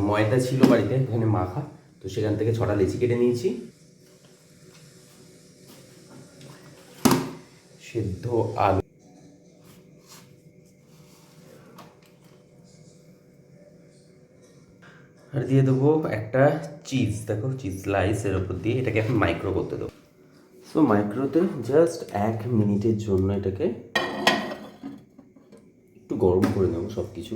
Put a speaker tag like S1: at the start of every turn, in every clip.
S1: ময়দা ছিল বাড়িতে এখানে মাখা, তো সেখান থেকে 6টা লেচি কেটে নিয়েছি। সেদ্ধ আলু, আর দিয়ে দেবো একটা চিজ। দেখো চিজ স্লাইস এর উপর দিয়ে এটাকে এখন মাইক্রো করতে দেবো। সো মাইক্রোতে জাস্ট 1 মিনিটের জন্য এটাকে একটু গরম করে নেবো সব কিছু।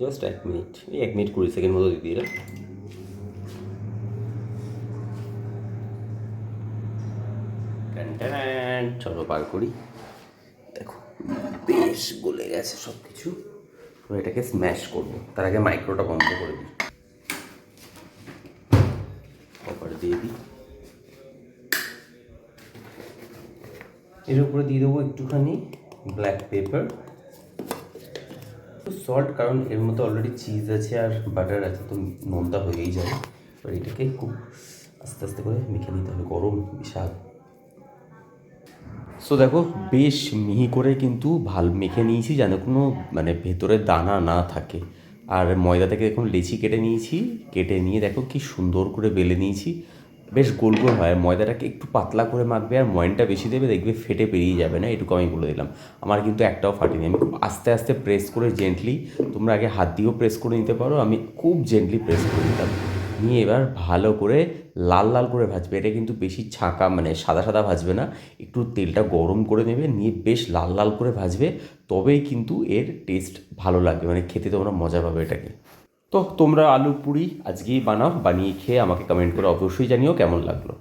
S1: জাস্ট 1 মিনিট, এই 1 মিনিট 20 সেকেন্ড মতো দিয়ে দিলাম। চলো বার করি। দেখো বেশ গলে গেছে সব কিছু। তো এটাকে স্ম্যাশ করবো, তার আগে মাইক্রোটা বন্ধ করে দিই, কপার দিয়ে দিই। এর উপরে দিয়ে দেবো একটুখানি ব্ল্যাক পেপার, একটু সল্ট, কারণ এর মধ্যে অলরেডি চিজ আছে আর বাটার আছে, তো নোনতা হয়েই যাবে। এবার এটাকে খুব আস্তে আস্তে করে মেখে নিতে হবে, গরম বিশাল। সো দেখো বেশ মিহি করে কিন্তু মেখে নিয়েছি, যেন কোনো মানে ভেতরে দানা না থাকে। আর ময়দা থেকে এখন লেচি কেটে নিয়েছি, কেটে নিয়ে দেখো কি সুন্দর করে বেলে নিয়েছি। বেশ গোল গোল হয়, ময়দাটাকে একটু পাতলা করে মাখবে আর ময়নটা বেশি দেবে, দেখবে ফেটে বেরিয়ে যাবে না, এটুকু আমি বলে দিলাম। আমার কিন্তু একটাও ফাটেনি। আমি খুব আস্তে আস্তে প্রেস করে জেন্টলি, তোমরা আগে হাত দিয়েও প্রেস করে নিতে পারো, আমি খুব জেন্টলি প্রেস করে নিতাম। নিয়ে এবার ভালো করে লাল লাল করে ভাজবে। এটা কিন্তু বেশি ছাঁকা মানে সাদা সাদা ভাজবে না, একটু তেলটা গরম করে নেবে, নিয়ে বেশ লাল লাল করে ভাজবে, তবেই কিন্তু এর টেস্ট ভালো লাগবে, মানে খেতে তোমরা মজা পাবে এটাকে। তো তোমরা আলু পুরি আজকেই বানাও, বানিয়ে খেয়ে আমাকে কমেন্ট করে অবশ্যই জানিও কেমন লাগলো।